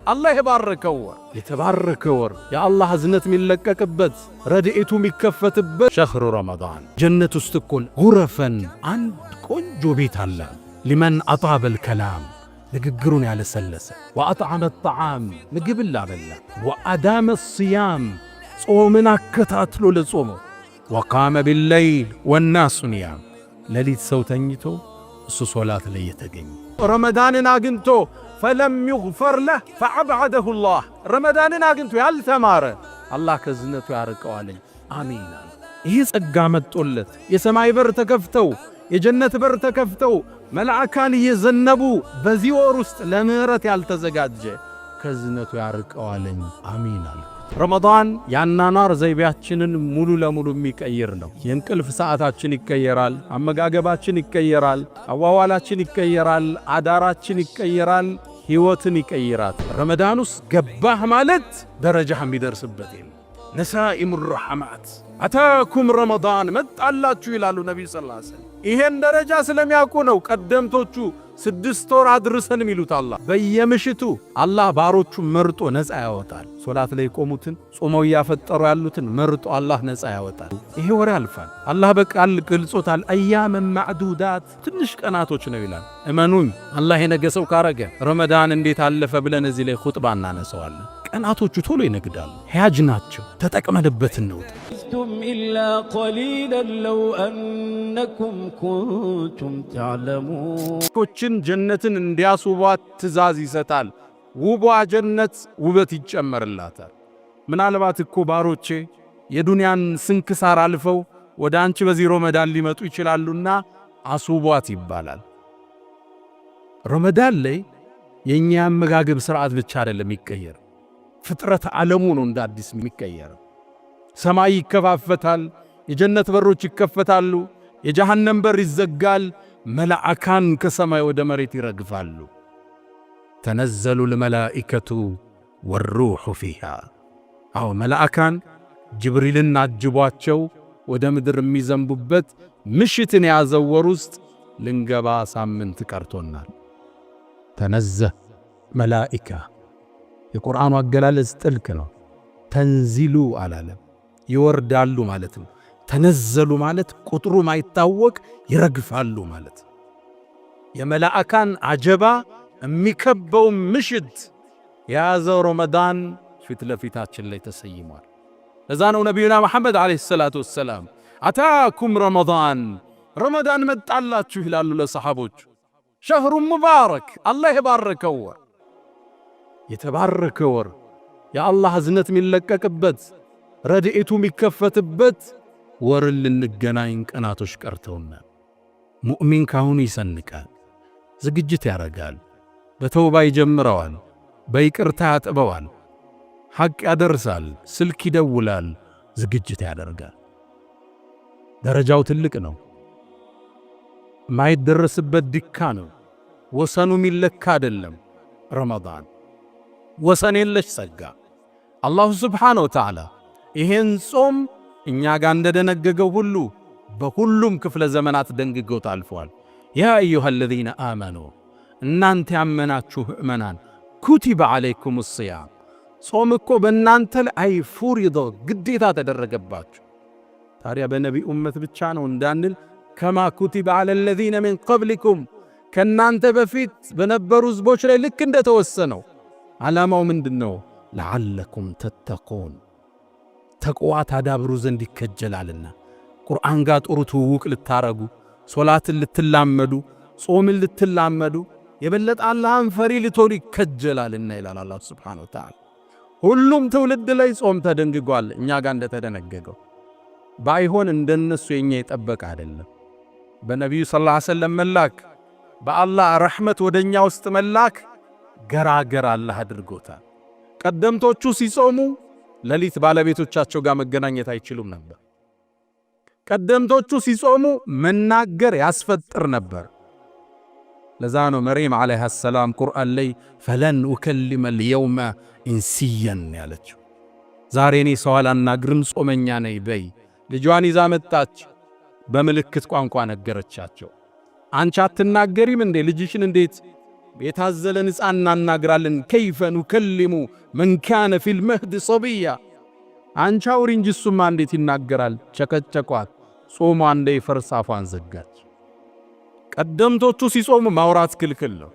الله يباركه يتباركه يا الله هزنت من لككبت ردئتو مكفتبت شهر رمضان جنة استكون غرفا عند كنجو بيت الله لمن أطاب الكلام نققرون على سلسة وأطعم الطعام نقبل لا بالله وأدام الصيام صومنا كتاتلو لصومه وقام بالليل والناس نيام لليت سوتنيتو الصلاة لي يتقين رمضان ناقنتو فلم يغفر له فأبعده الله رمضان ناقنتو يالثمارة الله كزنتو يارقوا علي آمين ይህ ጸጋ መጥቶለት የሰማይ በር ተከፍተው የጀነት በር ተከፍተው መላእክት እየዘነቡ በዚህ ወር ውስጥ ለምህረት ያልተዘጋጀ ከዝነቱ ያርቀዋለኝ አሚን አለ። ረመዳን ያናናር ዘይቤያችንን ሙሉ ለሙሉ የሚቀይር ነው። የእንቅልፍ ሰዓታችን ይቀየራል፣ አመጋገባችን ይቀየራል፣ አዋዋላችን ይቀየራል፣ አዳራችን ይቀየራል፣ ህይወትን ይቀይራል። ረመዳን ውስጥ ገባህ ማለት ደረጃህ የሚደርስበት ነው። ነሳኢሙ ረህማት አታኩም ረመዳን መጣላችሁ ይላሉ ነብዩ ሰለላሁ ዐለይሂ ወሰለም። ይሄን ደረጃ ስለሚያውቁ ነው ቀደምቶቹ 6 ወር አድርሰን የሚሉት። አላህ በየምሽቱ አላህ ባሮቹ መርጦ ነፃ ያወጣል። ሶላት ላይ ቆሙትን ጾመው ያፈጠሩ ያሉትን መርጦ አላህ ነፃ ያወጣል። ይሄ ወር ያልፋል። አላህ በቃል ገልጾታል። አያመ ማዕዱዳት ትንሽ ቀናቶች ነው ይላል። እመኑኝ አላህ የነገሰው ካረገ ረመዳን እንዴት አለፈ ብለን እዚህ ላይ ኹጥባ እናነሳዋለን። ቀናቶቹ ቶሎ ይነግዳሉ። ሐያጅ ናቸው። ተጠቅመንበት ነው። ኢላ ቀሊላን ለው አንኩም ኩንቱም ተዕለሙን ኮችን ጀነትን እንዲያስውቧት ትእዛዝ ይሰጣል። ውቧ ጀነት ውበት ይጨመርላታል። ምናልባት እኮ ባሮቼ የዱንያን ስንክሳር አልፈው ወደ አንቺ በዚህ ረመዳን ሊመጡ ይችላሉና አስውቧት ይባላል። ረመዳን ላይ የኛ አመጋገብ ስርዓት ብቻ አይደለም ይቀየር፣ ፍጥረት ዓለሙ ነው እንደ አዲስ የሚቀየር። ሰማይ ይከፋፈታል፣ የጀነት በሮች ይከፈታሉ፣ የጀሃነም በር ይዘጋል። መላእካን ከሰማይ ወደ መሬት ይረግፋሉ። ተነዘሉ الملائكة والروح فيها አው መላእካን ጅብሪልን አጅቧቸው ወደ ምድር የሚዘንቡበት ምሽትን ያዘወር ውስጥ ልንገባ ሳምንት ቀርቶናል። ተነዘህ መላእካ የቁርአኑ አገላለጽ ጥልቅ ነው። ተንዚሉ አላለም ይወርዳሉ ማለት ነው። ተነዘሉ ማለት ቁጥሩ ማይታወቅ ይረግፋሉ ማለት። የመላእካን አጀባ የሚከበው ምሽት የያዘው ረመዳን ፊት ለፊታችን ላይ ተሰይሟል። ለዛ ነው ነብዩና መሐመድ አለይሂ ሰላቱ ወሰላም አታኩም ረመዳን ረመዳን መጣላችሁ ይላሉ ለሰሃቦች። ሸህሩ ሙባረክ አላህ የባረከው ወር የተባረከ ወር የአላህ እዝነት የሚለቀቅበት ረድኤቱ የሚከፈትበት ወር ልንገናኝ ቀናቶች ቀርተውናል። ሙእሚን ካሁኑ ይሰንቃል፣ ዝግጅት ያረጋል፣ በተውባ ይጀምረዋል፣ በይቅርታ ያጥበዋል፣ ሐቅ ያደርሳል፣ ስልክ ይደውላል፣ ዝግጅት ያደርጋል። ደረጃው ትልቅ ነው። ማይደረስበት ድካ ነው። ወሰኑ የሚለካ አይደለም። ረመዳን ወሰን የለሽ ጸጋ። አላሁ ስብሓነሁ ወተዓላ ይሄን ጾም እኛ ጋር እንደደነገገው ሁሉ በሁሉም ክፍለ ዘመናት ደንግጎት አልፏል። ያ አዩሃ الذين آمنوا እናንተ ያመናችሁ ምእመናን ኩቲበ ዓለይኩም الصيام ጾም እኮ በእናንተ ላይ ፉሪዶ ግዴታ ተደረገባችሁ። ታዲያ በነቢይ ኡመት ብቻ ነው እንዳንል ከማ ኩቲበ على الذين من قبلكم ከናንተ በፊት በነበሩ ህዝቦች ላይ ልክ እንደተወሰነው። ዓላማው ምንድነው? ለዓለኩም ተተቁን ተቅዋ ታዳብሩ ዘንድ ይከጀላልና። ቁርአን ጋር ጥሩ ትውውቅ ልታረጉ፣ ሶላትን ልትላመዱ፣ ጾምን ልትላመዱ፣ የበለጠ አላህን ፈሪ ልትሆኑ ይከጀላልና ይላል አላህ ሱብሓነሁ ወተዓላ። ሁሉም ትውልድ ላይ ጾም ተደንግጓል እኛ ጋር እንደተደነገገው። ባይሆን እንደነሱ የኛ የጠበቀ አይደለም። በነብዩ ሰለላሁ ዐለይሂ ወሰለም መላክ፣ በአላህ ረሕመት ወደኛ ውስጥ መላክ ገራገር አላህ አድርጎታል። ቀደምቶቹ ሲጾሙ ለሊት ባለቤቶቻቸው ጋር መገናኘት አይችሉም ነበር። ቀደምቶቹ ሲጾሙ መናገር ያስፈጥር ነበር። ለዛ ነው መርየም ዓለይሃ ሰላም ቁርአን ላይ ፈለን ኡከሊመ اليوم ኢንሲያን ያለችው። ዛሬ እኔ ሰው አላናግርም ጾመኛ ነኝ በይ። ልጇን ይዛ መጣች። በምልክት ቋንቋ ነገረቻቸው። አንቺ አትናገሪም እንዴ? ልጅሽን እንዴት የታዘለን ሕፃን እናናግራለን። ከይፈ ኑከሊሙ መን ካነ ፊል መህድ ሰብያ። አንቺ አውሪ እንጂ እሱማ እንዴት ይናገራል? ቸከቸኳት። ጾሟ እንደ ይፈርስ አፏን ዘጋች። ቀደምቶቹ ሲጾሙ ማውራት ክልክል ነው።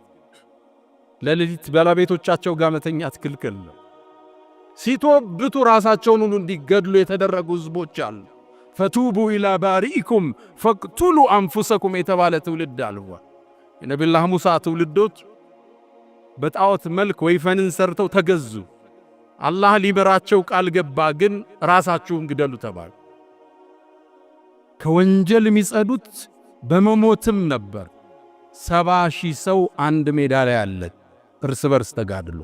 ለሌሊት ባለቤቶቻቸው ጋር መተኛት ክልክል ነው። ሲቶብቱ ራሳቸውን ሁሉ እንዲገድሉ የተደረጉ ህዝቦች አሉ። ፈቱቡ ኢላ ባሪኢኩም ፈቅቱሉ አንፉሰኩም የተባለ ትውልድ አልዋ። የነቢዩላህ ሙሳ ትውልዶች በጣዖት መልክ ወይፈንን ሰርተው ተገዙ። አላህ ሊበራቸው ቃል ገባ፣ ግን ራሳችሁን ግደሉ ተባሉ። ከወንጀል የሚጸዱት በመሞትም ነበር። 70,000 ሰው አንድ ሜዳ ላይ አለ እርስ በርስ ተጋድሎ።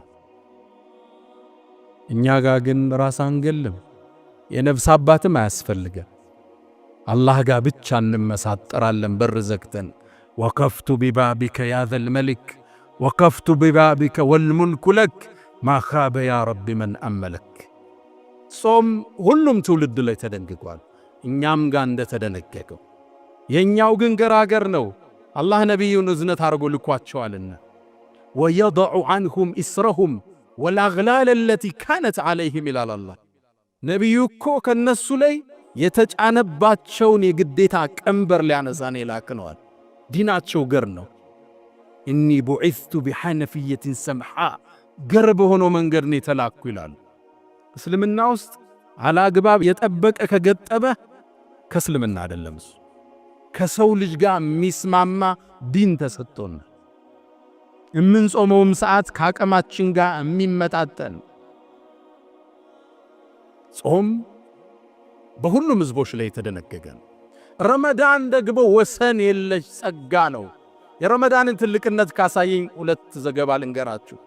እኛ ጋር ግን ራስ አንገልም፣ የነፍስ አባትም አያስፈልገን። አላህ ጋር ብቻ እንመሳጠራለን በር ዘግተን። ወከፍቱ ቢባቢከ ያ ዘል መሊክ ወከፍቱ ቢባቢከ ወልሙልኩ ለክ ማ ኻበ ያ ረቢ መን አመለክ። ጾም ሁሉም ትውልድ ላይ ተደንግጓል፣ እኛም ጋር እንደተደነገገው። የኛው ግን ገራገር ነው። አላህ ነቢዩን እዝነት አድርጎ ልኳቸዋልና ወየضዑ ዐንሁም ኢስረሁም ወልአግላል አለቲ ካነት ዐለይሂም ይላል አላህ። ነቢዩ እኮ ከነሱ ላይ የተጫነባቸውን የግዴታ ቀንበር ሊያነሳን የላክነዋል። ዲናቸው ገር ነው። እኒ ቡዒዝቱ ቢሐነፊየትን ሰምሓ፣ ገር በሆነው መንገድ ነው የተላኩ ይላሉ። እስልምና ውስጥ አላግባብ የጠበቀ ከገጠበ ከእስልምና አይደለም። እሱ ከሰው ልጅ ጋር የሚስማማ ዲን ተሰጥቶን የምንጾመውም ሰዓት ከአቅማችን ጋር የሚመጣጠን። ጾም በሁሉም ህዝቦች ላይ የተደነገገ ነው። ረመዳን ደግሞ ወሰን የለሽ ጸጋ ነው። የረመዳንን ትልቅነት ካሳየኝ 2 ዘገባ ልንገራችሁ።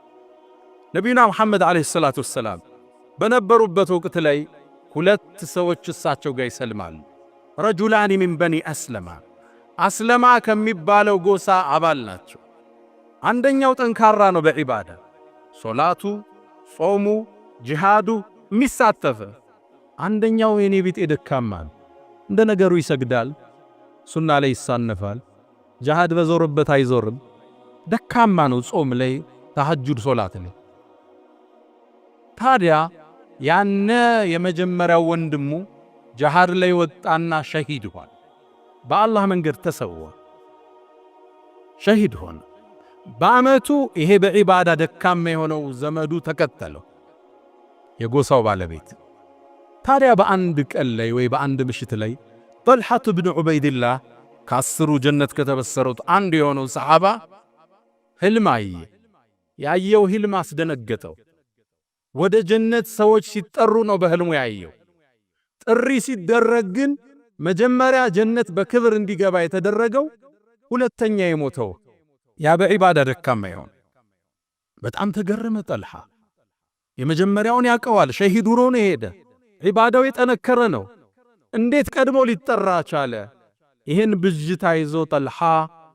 ነቢዩና ሙሐመድ ዓለይሂ ሰላቱ ወሰላም በነበሩበት ወቅት ላይ 2 ሰዎች እሳቸው ጋር ይሰልማሉ። ረጁላኒ ሚን በኒ አስለማ፣ አስለማ ከሚባለው ጎሳ አባል ናቸው። አንደኛው ጠንካራ ነው በዒባዳ፣ ሶላቱ፣ ጾሙ፣ ጂሃዱ የሚሳተፈ። አንደኛው የኔ ቢጤ ደካማ ነው። እንደ ነገሩ ይሰግዳል፣ ሱና ላይ ይሳነፋል፣ ጂሃድ በዞርበት አይዞርም። ደካማ ነው ጾም ላይ፣ ተሐጁድ ሶላት ላይ። ታዲያ ያነ የመጀመሪያው ወንድሙ ጂሃድ ላይ ወጣና ሸሂድ ሆነ። በአላህ መንገድ ተሰዋ፣ ሸሂድ ሆነ። በአመቱ ይሄ በዒባዳ ደካማ የሆነው ዘመዱ ተከተለው፣ የጎሳው ባለቤት። ታዲያ በአንድ ቀን ላይ ወይ በአንድ ምሽት ላይ ጠልሐት ብን ዑበይድላህ ከ10ሩ ጀነት ከተበሰሩት አንዱ የሆነው ሰሓባ ህልም አየ። ያየው ህልም አስደነገጠው። ወደ ጀነት ሰዎች ሲጠሩ ነው በህልሙ ያየው። ጥሪ ሲደረግ ግን መጀመሪያ ጀነት በክብር እንዲገባ የተደረገው ሁለተኛ የሞተው ያ በዒባዳ ደካማ ይሆን። በጣም ተገረመ ጠልሐ። የመጀመሪያውን ያቀዋል፣ ሸሂድ ሆኖ ነው ሄደ። ዒባዳው የጠነከረ ነው። እንዴት ቀድሞ ሊጠራ ቻለ? ይህን ብጅታ ይዞ ጠልሐ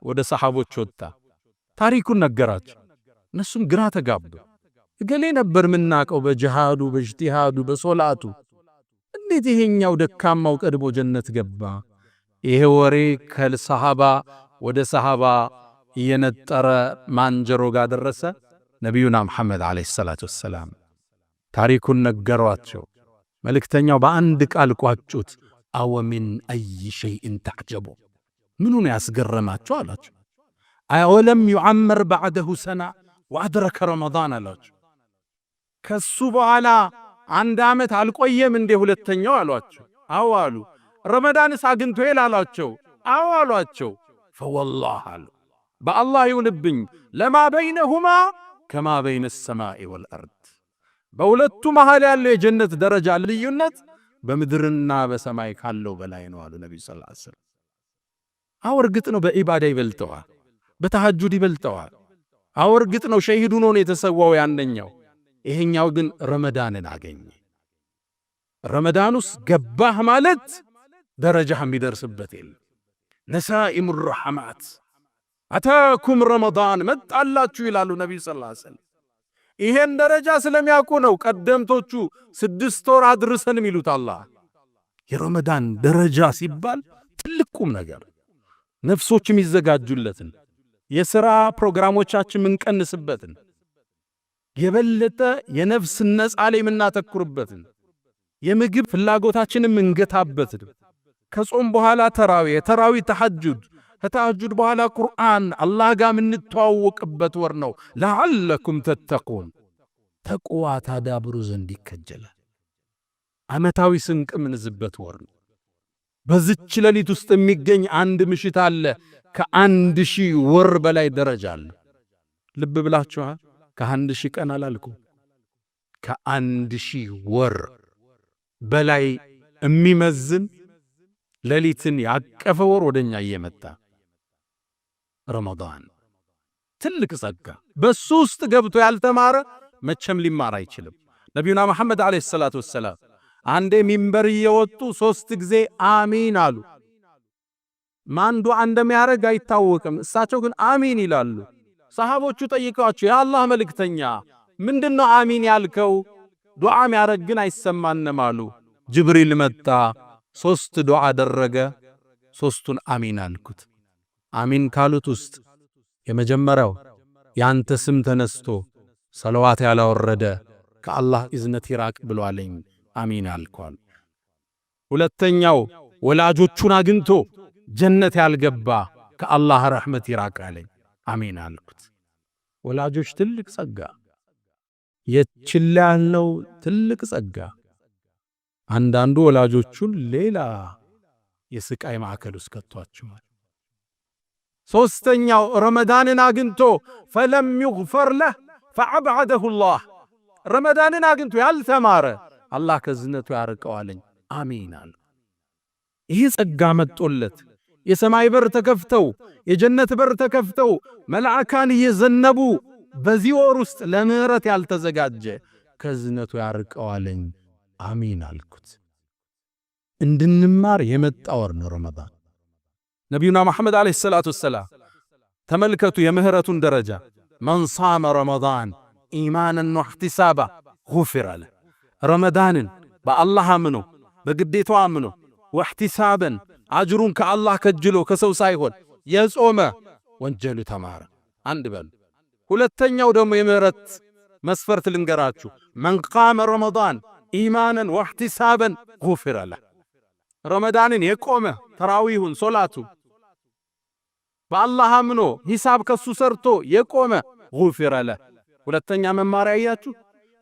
ወደ ሰሓቦች ወጣ። ታሪኩን ነገራቸው። እነሱም ግራ ተጋቡ። እገሌ ነበር ምናቀው በጂሃዱ፣ በእጅቲሃዱ፣ በሶላቱ፣ እንዴት ይሄኛው ደካማው ቀድሞ ጀነት ገባ? ይሄ ወሬ ከሰሃባ ወደ ሰሃባ እየነጠረ ማንጀሮ ጋር ደረሰ። ነቢዩና ሙሐመድ ዓለይሂ ሰላቱ ወሰላም ታሪኩን ነገሯቸው። መልእክተኛው በአንድ ቃል ቋጩት። አወ ሚን አይ ሸይእን ተዕጀቡ፣ ምኑን ያስገረማቸው አላቸው። አወለም ዩዓመር ባዕደሁ ሰና ወአድረከ ረመዳን አላቸው። ከሱ በኋላ 1 ዓመት አልቆየም እንዴ ሁለተኛው አሏቸው። አዎ አሉ። ረመዳንስ አግኝቶ ይላሏቸው። አዎ አሏቸው። ፈወላህ አሉ፣ በአላህ ይሁንብኝ ለማ በይነሁማ ከማ በይነ ሰማኢ ወልአርድ፣ በሁለቱ መሃል ያለው የጀነት ደረጃ ልዩነት በምድርና በሰማይ ካለው በላይ ነው አሉ ነብዩ ሰለላሁ ዐለይሂ ወሰለም። አዎ እርግጥ ነው በዒባዳ ይበልጠዋል፣ በተሐጁድ ይበልጠዋል። አዎ እርግጥ ነው ሸሂድ ሆኖ ነው የተሰዋው ያንኛው። ይሄኛው ግን ረመዳንን አገኘ። ረመዳኑስ ገባህ ማለት ደረጃህ የሚደርስበት የለም። ነሳኢሙ ረሐማት አታኩም ረመዳን መጣላችሁ ይላሉ ነብዩ ሰለላሁ ዐለይሂ ወሰለም። ይሄን ደረጃ ስለሚያውቁ ነው ቀደምቶቹ 6 ወር አድርሰን የሚሉት። አላህ የረመዳን ደረጃ ሲባል ትልቅ ቁም ነገር ነፍሶች የሚዘጋጁለትን የሥራ ፕሮግራሞቻችን ምንቀንስበትን የበለጠ የነፍስ ነጻ ላይ የምናተኩርበትን የምግብ ፍላጎታችንን ምንገታበትን ከጾም በኋላ ተራዊ ተሐጁድ ከተሐጁድ በኋላ ቁርአን አላህ ጋር ምንተዋወቅበት ወር ነው። ለዓለኩም ተተቁን ተቅዋ ታዳብሩ ዘንድ ይከጀላል። ዓመታዊ ስንቅ ምንዝበት ወር ነው። በዚች ሌሊት ውስጥ የሚገኝ አንድ ምሽት አለ። ከ1000 ወር በላይ ደረጃ አለ። ልብ ብላችኋል። ከ1000 ቀን አላልኩ፣ ከ1000 ወር በላይ የሚመዝን ሌሊትን ያቀፈ ወር ወደኛ እየመጣ ረመዳን ትልቅ ጸጋ። በሱ ውስጥ ገብቶ ያልተማረ መቼም ሊማር አይችልም። ነቢዩና መሐመድ አለይሂ ሰላቱ ወሰላም አንዴ ሚንበር እየወጡ 3 ጊዜ አሚን አሉ። ማን ዱዓ እንደሚያደርግ አይታወቅም። እሳቸው ግን አሚን ይላሉ። ሰሃቦቹ ጠይቀዋቸው የአላህ መልእክተኛ ምንድነው አሚን ያልከው? ዱዓ የሚያደርግ ግን አይሰማንም አሉ። ጅብሪል መጣ፣ 3 ዱዓ አደረገ፣ 3ቱን አሚን አልኩት። አሚን ካሉት ውስጥ የመጀመሪያው ያንተ ስም ተነስቶ ሰለዋት ያላወረደ ከአላህ እዝነት ይራቅ ብሏለኝ፣ አሚን አልኳል። ሁለተኛው ወላጆቹን አግኝቶ ጀነት ያልገባ ከአላህ ረሕመት ይራቅ አለኝ፣ አሚን አልኩት። ወላጆች ትልቅ ጸጋ፣ የችላ ያልነው ትልቅ ጸጋ። አንዳንዱ ወላጆቹን ሌላ የስቃይ ማዕከል ውስጥ ከቷቸዋል። ሶስተኛው ረመዳንን አግኝቶ ፈለም ይግፈር ለህ ፈዐብዐደሁ ላህ፣ ረመዳንን አግኝቶ ያልተማረ አላህ ከዝነቱ ያርቀዋለኝ፣ አሚን አለ። ይህ ጸጋ መጦለት የሰማይ በር ተከፍተው የጀነት በር ተከፍተው መልአካን እየዘነቡ በዚህ ወር ውስጥ ለምህረት ያልተዘጋጀ ከዝነቱ ያርቀዋለኝ፣ አሚን አልኩት። እንድንማር የመጣ ወር ነው ረመዳን። ነቢዩና መሐመድ አለይሂ ሰላቱ ወሰላም ተመልከቱ የምህረቱን ደረጃ። መን ሷመ ረመዳን ኢማናን ወህቲሳባ ጉፊረ ለህ። ረመዳንን በአላህ አምኖ በግዴታው አምኖ ወህቲሳበን አጅሩን ከአላህ ከጅሎ ከሰው ሳይሆን የጾመ ወንጀሉ ተማረ። አንድ በሉ። ሁለተኛው ደግሞ የምህረት መስፈርት ልንገራችሁ። መን ቃመ ረመዳን ኢማናን ወህቲሳበን ጉፊረ ለህ። ረመዳንን የቆመ ተራዊሁን ሶላቱ በአላህ አምኖ ሂሳብ ከሱ ሰርቶ የቆመ ጉፊረ ለህ። ሁለተኛ መማሪያ ያያችሁ።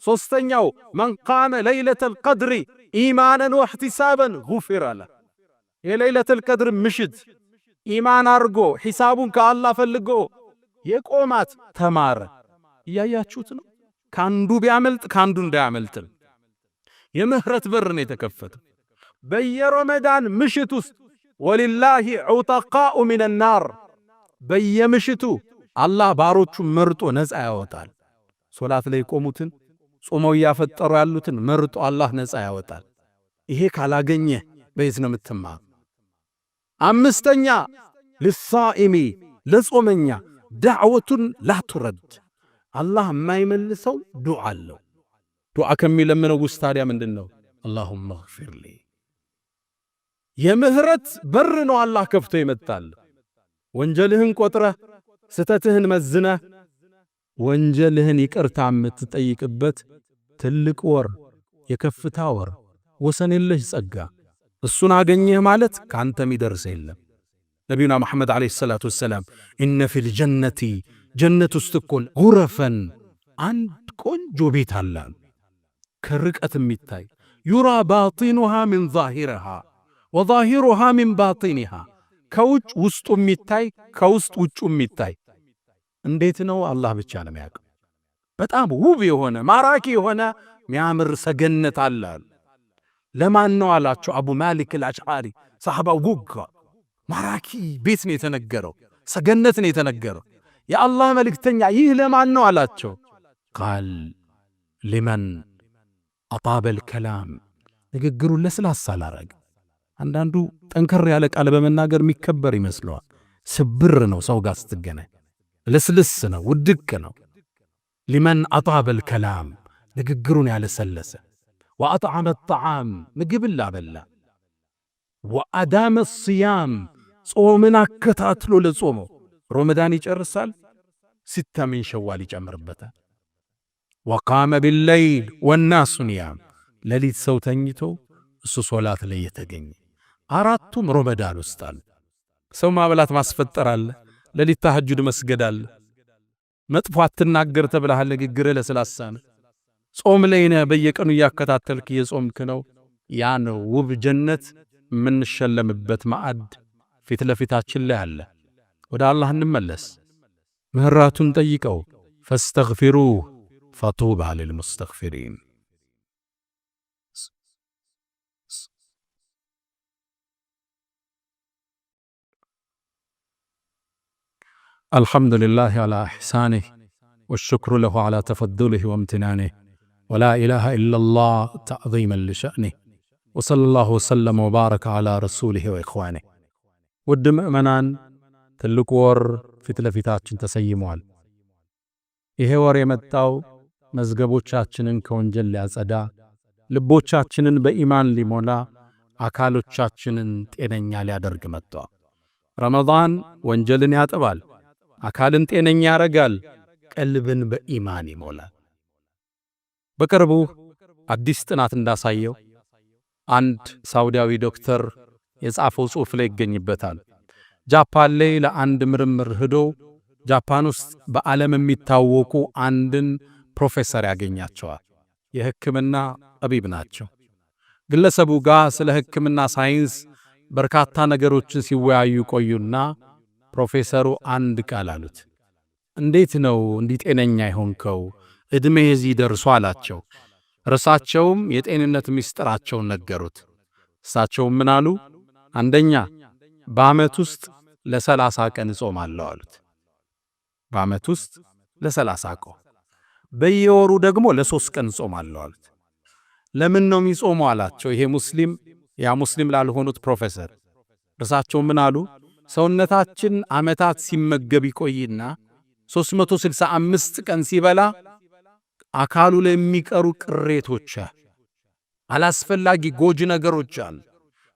ሶስተኛው መን ቃመ ለይለተል ቀድሪ ኢማናን ወህቲሳበን ጉፊረ ለህ። የለይለተል ቀድር ምሽት ኢማን አርጎ ሂሳቡን ከአላህ ፈልጎ የቆማት ተማረ። እያያችሁት ነው። ካንዱ ቢያመልጥ ካንዱ እንዳያመልጥ የምህረት በር ነው የተከፈተው። በየረመዳን ምሽት ውስጥ ወሊላሂ ዑተቃኡ ሚነናር፣ በየምሽቱ አላህ ባሮቹን መርጦ ነፃ ያወጣል። ሶላት ላይ ቆሙትን ጾመው ያፈጠሩ ያሉትን መርጦ አላህ ነፃ ያወጣል። ይሄ ካላገኘ በየት ነው የምትማር? አምስተኛ ለሳኢሚ ለጾመኛ ዳዕወቱን ላቱረድ፣ አላህ የማይመልሰው ዱዓ አለው። ዱዓ ከሚለምነው ውስጥ ታዲያ ምንድነው? አላሁመ ግፊር ሊ። የምህረት በር ነው አላህ ከፍቶ ይመጣል። ወንጀልህን ቆጥረህ ስተትህን መዝነህ ወንጀልህን ይቅርታ የምትጠይቅበት ትልቅ ወር፣ የከፍታ ወር፣ ወሰን የለሽ ጸጋ። እሱን አገኘህ ማለት ካንተ የሚደርስ የለም። ነቢዩና መሐመድ አለይሂ ሰላቱ ወሰላም ኢነ ፊል ጀነቲ ጀነት ውስጥ እኮ ጉረፈን አንድ ቆንጆ ቤት አለ ከርቀት የሚታይ ዩራ ባጢኑሃ ሚን ዛሂረሃ ወዛሂሩሃ ሚን ባጢኒሃ፣ ከውጭ ውስጡ የሚታይ ከውስጥ ውጩ የሚታይ። እንዴት ነው? አላህ ብቻ ነው የሚያውቀው። በጣም ውብ የሆነ ማራኪ የሆነ የሚያምር ሰገነት አለ። ለማን ነው አላቸው አቡ ማሊክ አልአሽዓሪ ሰሐባው ጉጋ። ማራኪ ቤት ነው የተነገረው፣ ሰገነት ነው የተነገረው። የአላህ መልእክተኛ ይህ ለማን ነው አላቸው። ቃል ሊመን አጣበል ከላም፣ ንግግሩን ለስላሳ ላረገ። አንዳንዱ ጠንከር ያለ ቃል በመናገር የሚከበር ይመስለዋል። ስብር ነው ሰው ጋር ስትገናኝ፣ ለስልስ ነው ውድቅ ነው። ሊመን አጣበል ከላም፣ ንግግሩን ያለሰለሰ። ወአጥዓመ ጣዓም፣ ምግብን ላበላ። ወአዳመ ሲያም፣ ጾምን አከታትሎ ለጾመው። ረመዳን ይጨርሳል፣ 6 ሚን ሸዋል ይጨምርበታል። ወቃመ ቢለይል ወናሱ ኒያም፣ ሌሊት ሰው ተኝቶ እሱ ሶላት ላይ የተገኘ። አራቱም ረመዳን ውስጥ አለ። ሰው ማብላት ማስፈጠር አለ፣ ሌሊት ተሐጁድ መስገድ አለ። መጥፎ አትናገር ተብለሃል፣ ንግግርህ ለስላሳ ነው። ጾም ላይ ነህ፣ በየቀኑ እያከታተልክ የጾምክ ነው። ያን ውብ ጀነት የምንሸለምበት ማዕድ ፊት ለፊታችን ላይ አለ። ወደ አላህ እንመለስ፣ ምህረቱን ጠይቀው። ፈስተግፊሩህ ፈጡባ ሊልሙስተግፊሪን። الحمد لله على إحسانه والشكر له على تفضله وامتنانه ولا إله إلا الله تعظيما لشأنه وصلى الله وسلم وبارك على رسوله وإخوانه. ودم أمنان تلك ور في تلفيتاتشن تسيموال ይሄ ወር የመጣው መዝገቦቻችንን ከወንጀል ሊያጸዳ፣ ልቦቻችንን በኢማን ሊሞላ፣ አካሎቻችንን ጤነኛ ሊያደርግ መጥቷል። ረመዳን ወንጀልን ያጥባል፣ አካልን ጤነኛ ያረጋል፣ ቀልብን በኢማን ይሞላል። በቅርቡ አዲስ ጥናት እንዳሳየው አንድ ሳውዲያዊ ዶክተር የጻፈው ጽሑፍ ላይ ይገኝበታል። ጃፓን ላይ ለአንድ ምርምር ሄዶ ጃፓን ውስጥ በዓለም የሚታወቁ አንድን ፕሮፌሰር ያገኛቸዋል። የሕክምና ጠቢብ ናቸው። ግለሰቡ ጋር ስለ ሕክምና ሳይንስ በርካታ ነገሮችን ሲወያዩ ቆዩና ፕሮፌሰሩ አንድ ቃል አሉት። እንዴት ነው እንዲህ ጤነኛ ይሆንከው? ዕድሜ እዚህ ደርሶ አላቸው። እርሳቸውም የጤንነት ምስጢራቸውን ነገሩት። እሳቸውም ምን አሉ? አንደኛ በዓመት ውስጥ ለ30 ቀን እጾማለሁ አሉት። በዓመት ውስጥ ለ30 ቀን፣ በየወሩ ደግሞ ለ3 ቀን እጾማለሁ አሉት። ለምን ነው የሚጾመው አላቸው። ይሄ ሙስሊም ያ ሙስሊም ላልሆኑት ፕሮፌሰር እርሳቸው ምን አሉ? ሰውነታችን ዓመታት ሲመገብ ይቆይና 365 ቀን ሲበላ አካሉ ላይ የሚቀሩ ቅሬቶች፣ አላስፈላጊ ጎጂ ነገሮች አሉ።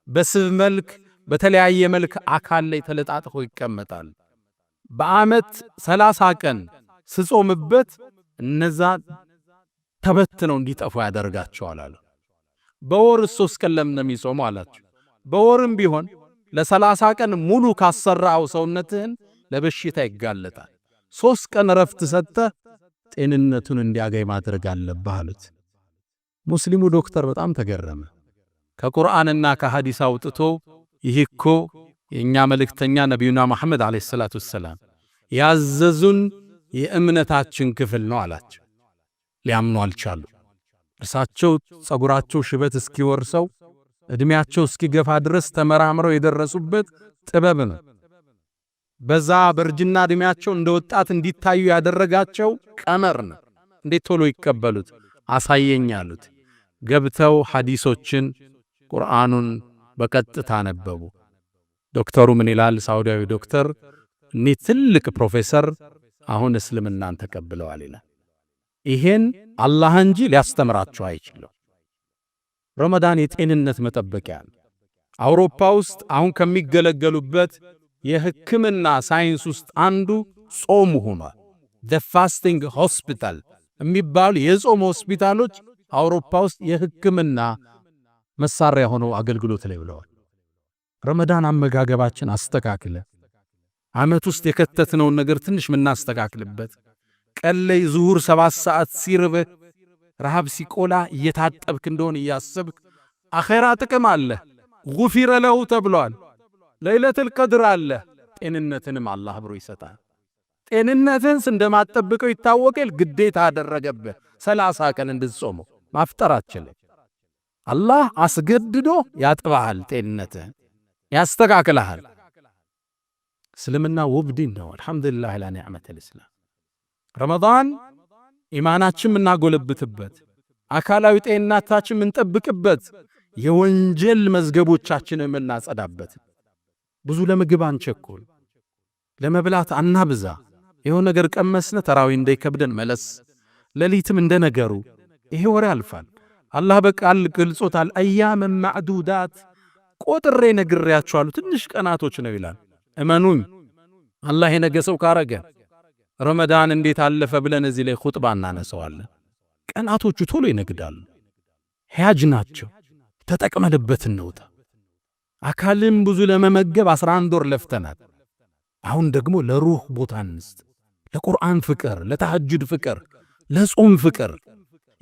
በስብ መልክ በተለያየ መልክ አካል ላይ ተለጣጥፎ ይቀመጣል። በዓመት 30 ቀን ስጾምበት እነዛ ተበትነው እንዲጠፉ ያደርጋቸዋል አሉ። በወር 3 ቀን ለምን ነው የሚጾመው አላቸው። በወርም ቢሆን ለ30 ቀን ሙሉ ካሰራው ሰውነትህን ለበሽታ ይጋለጣል። 3 ቀን ረፍት ሰጥተህ ጤንነቱን እንዲያገኝ ማድረግ አለብህ አሉት። ሙስሊሙ ዶክተር በጣም ተገረመ። ከቁርአንና ከሐዲስ አውጥቶ ይህ እኮ የእኛ መልእክተኛ ነቢዩና መሐመድ ዓለይሂ ሰላቱ ወሰላም ያዘዙን የእምነታችን ክፍል ነው አላቸው። ሊያምኑ አልቻሉ። እርሳቸው ጸጉራቸው ሽበት እስኪወርሰው ዕድሜያቸው እስኪገፋ ድረስ ተመራምረው የደረሱበት ጥበብ ነው። በዛ በርጅና ዕድሜያቸው እንደ ወጣት እንዲታዩ ያደረጋቸው ቀመር ነው። እንዴት ቶሎ ይቀበሉት? አሳየኝ አሉት። ገብተው ሐዲሶችን ቁርአኑን በቀጥታ ነበቡ። ዶክተሩ ምን ይላል? ሳውዲያዊ ዶክተር እኒህ ትልቅ ፕሮፌሰር አሁን እስልምናን ተቀብለዋል ይላል። ይሄን አላህ እንጂ ሊያስተምራቸው አይችልም። ረመዳን የጤንነት መጠበቂያ ነው። አውሮፓ ውስጥ አሁን ከሚገለገሉበት የሕክምና ሳይንስ ውስጥ አንዱ ጾም ሆኗል። the fasting hospital የሚባሉ የጾም ሆስፒታሎች አውሮፓ ውስጥ የሕክምና መሳሪያ ሆነው አገልግሎት ላይ ብለዋል። ረመዳን አመጋገባችን አስተካክለ ዓመት ውስጥ የከተትነውን ነገር ትንሽ ምናስተካክልበት፣ ቀን ላይ ዙሁር 7 ሰዓት ሲርብህ ረሃብ ሲቆላ እየታጠብክ እንደሆነ እያሰብክ አኼራ ጥቅም አለ። ጉፊረ ለሁ ተብሏል። ለይለቱል ቀድር አለ። ጤንነትንም አላህ ብሮ ይሰጣል። ጤንነትን እንደማትጠብቀው ይታወቃል። ግዴታ አደረገብህ 30 ቀን እንድትጾመው ማፍጠራችን አላህ አስገድዶ ያጥባሃል። ጤንነትህን ያስተካክልሃል። እስልምና ውብ ዲን ነው። አልሐምዱሊላህ ላ ኒዕመተል ኢስላም። ረመዳን ኢማናችን ምናጎለብትበት፣ አካላዊ ጤንነታችን ምንጠብቅበት፣ የወንጀል መዝገቦቻችንን ምናጸዳበት። ብዙ ለምግብ አንቸኩል፣ ለመብላት አናብዛ። ይሄው ነገር ቀመስነ ተራዊ እንዳይከብደን መለስ። ሌሊትም እንደነገሩ ይሄ ወሬ ያልፋል። አላህ በቃል ገልጾታል። አያም ማዕዱዳት ቆጥሬ ነግሬያችኋለሁ፣ ትንሽ ቀናቶች ነው ይላል። እመኑኝ አላህ የነገሰው ካረገ ረመዳን እንዴት አለፈ ብለን እዚህ ላይ ኹጥባ እናነሳዋለን። ቀናቶቹ ቶሎ ይነግዳሉ። ሕያጅ ናቸው። ተጠቅመንበት እንውጣ። አካልን ብዙ ለመመገብ 11 ወር ለፍተናል። አሁን ደግሞ ለሩህ ቦታ እንስጥ። ለቁርአን ፍቅር፣ ለተሐጁድ ፍቅር፣ ለጾም ፍቅር።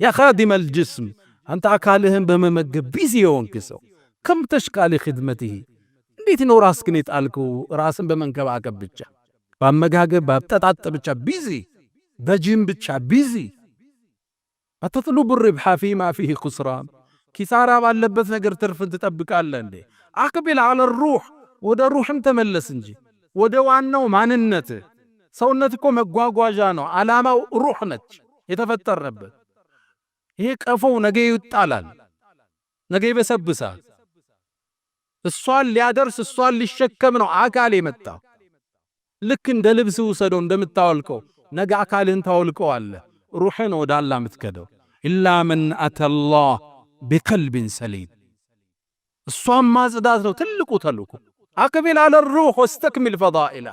ያ ኻዲመል ጅስም አንተ አካልህን በመመገብ ቢዚ የሆንክ ሰው ከም ተሽቃሊ ኺድመትህ እንዴት ነው ራስህን የጣልከው? ራስን በመንከባከብ ብቻ፣ በአመጋገብ በአጠጣጥ ብቻ ቢዚ፣ በጂም ብቻ ቢዚ። አተጥሉቡ ርብሓ ፊማ ፊህ ኹስራን ኪሳራ ባለበት ነገር ትርፍን ትጠብቃለህ እንዴ? አቅቢል አለ ሩህ ወደ ሩህም ተመለስ እንጂ ወደ ዋናው ማንነት። ሰውነት እኮ መጓጓዣ ነው። ዓላማው ሩህ ነች የተፈጠረበት። ይሄ ቀፎው ነገ ይጣላል፣ ነገ ይበሰብሳል። እሷን ሊያደርስ እሷን ሊሸከም ነው አካል የመጣው። ልክ እንደ ልብስ ውሰደው እንደምታወልቀው ነገ አካልህን ታወልቀዋለህ። ሩህን ወደ አላህ የምትከደው ኢላ መን አተላህ ቢቀልቢን ሰሊም። እሷን ማጽዳት ነው ትልቁ ተልእኮ። አቅቢል አለ ሩህ ወስተክሚል ፈዳኢላ።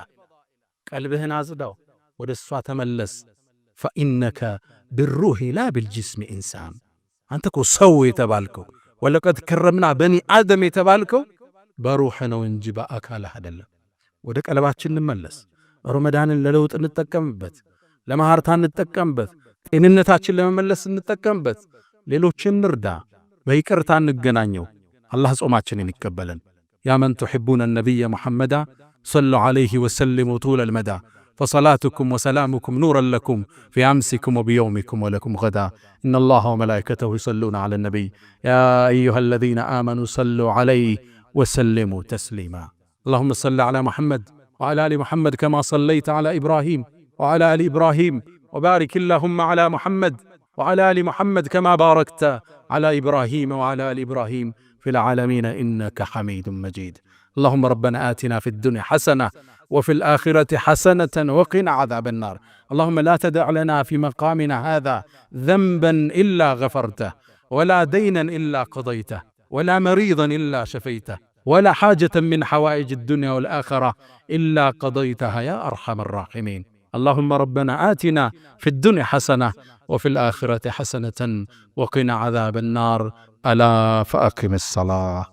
ቀልብህን አጽዳው፣ ወደ እሷ ተመለስ። ፈኢነከ ብሩህ ላ ብልጅስም ኢንሳን። አንተ እኮ ሰው የተባልከው ወለቀድ ከረምና በኒ አደም የተባልከው በሩህ ነው እንጂ በአካልህ አይደለም። ወደ ቀልባችን እንመለስ። ረመዳንን ለለውጥ እንጠቀምበት፣ ለማህርታ እንጠቀምበት፣ ጤንነታችን ለመመለስ እንጠቀምበት። ሌሎችን እንርዳ፣ በይቅርታ እንገናኘው። አላህ ጾማችንን ይቀበለን። ያ መን ቱሒቡነ ነቢየ ሙሐመዳ ሰሉ ዐለይሂ ወሰሊሙ ጡለል መዳ ፈሰላቱኩም ወሰላሙኩም ኑረን ለኩም ፊ አምሲኩም ወቢየውሚኩም ወለኩም ገዳ ኢነላሃ ወመላኢከተሁ ይሰሉነ ዐለ ነቢይ ያ አዩሃ አለዚነ አመኑ ሰሉ ዐለይሂ ወሰሊሙ ተስሊማ اللهم صل على محمد وعلى آل محمد كما صليت على إبراهيم وعلى آل إبراهيم وبارك اللهم على محمد وعلى آل محمد كما باركت على إبراهيم وعلى آل إبراهيم في العالمين إنك حميد مجيد اللهم ربنا آتنا في الدنيا حسنة وفي الآخرة حسنة وقنا عذاب النار اللهم لا تدع لنا في مقامنا هذا ذنبا إلا غفرته ولا دينا إلا قضيته ولا مريضا إلا شفيته ولا حاجة من حوائج الدنيا والآخرة إلا قضيتها يا أرحم الراحمين اللهم ربنا آتنا في الدنيا حسنة وفي الآخرة حسنة وقنا عذاب النار ألا فأقم الصلاة